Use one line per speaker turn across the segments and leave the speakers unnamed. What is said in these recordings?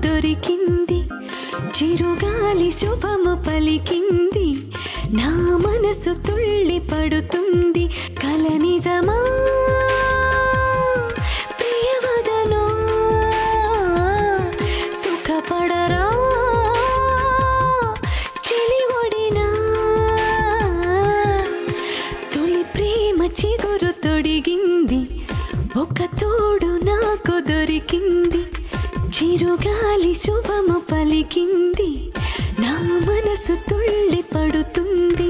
దొరికింది చిరుగాలి శుభము పలికింది నా మనసు తుళ్ళి పడుతుంది కల నిజమా ప్రియవదనా సుఖపడరా చెలివడినా తొలి ప్రేమ చిగురు తొడిగింది ఒక తోడు నాకు దొరికింది చిరుగాలి శుభము పలికింది నా మనసు తుళ్ళి పడుతుంది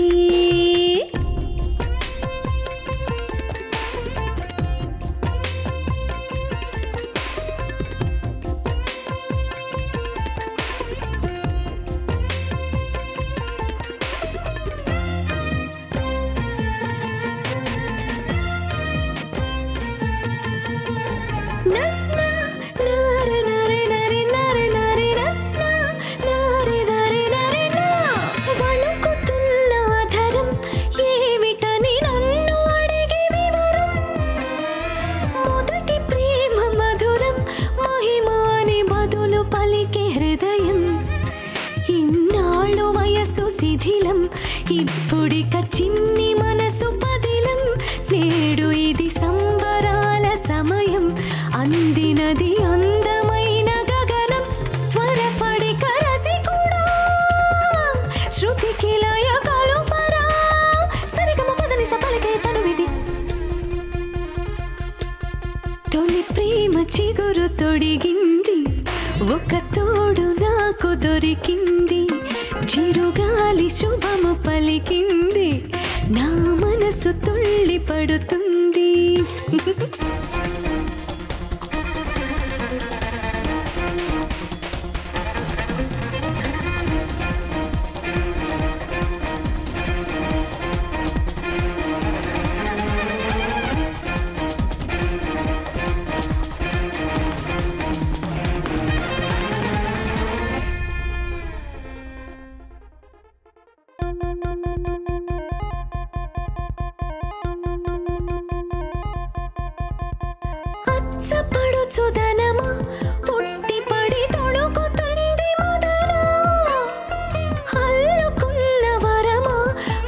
ఇప్పుడిక చిన్ని మనసు పదిలం నేడు ఇది సంబరాల సమయం అందినది అందమైన గగనం త్వరపడి కరసి కూడా శృతికి లయ కలుపరా సరిగమ పదని సపలకే తనువిది తొలి ప్రేమ చిగురు తొడిగింది ఒక తోడు నాకు దొరికింది చిరుగాలి శుభము పలికింది నా మనసు తుళ్ళి పడుతుంది అచ్చపడుచుదనమా పుట్టిపడి తొడుకుతుంది మదన అల్లుకున్న వరమా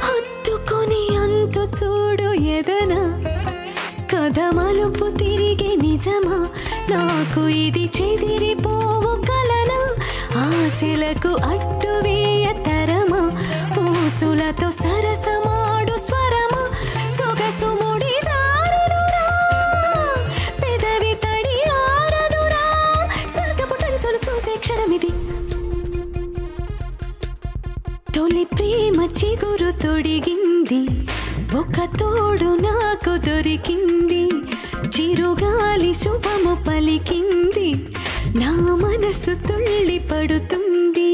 హత్తుకొని అంతు చూడు ఎదన కథ మలుపు తిరిగి నిజమా నాకు ఇది చెదిరిపోవు కలనా ఆశలకు అడ్డు వేయ తరమా పూసులతో సరసమాడు స్వరమా సొగసు ముడి జారునురా పెదవి తడి ఆరనురా స్వర్గపు కనుసలు చూసే క్షణమిది తొలి ప్రేమ చిగురు తొడిగింది ఒక తోడు నాకు దొరికింది చిరుగాలి శుభము పలికింది నా మనసు తుళ్ళి పడుతుంది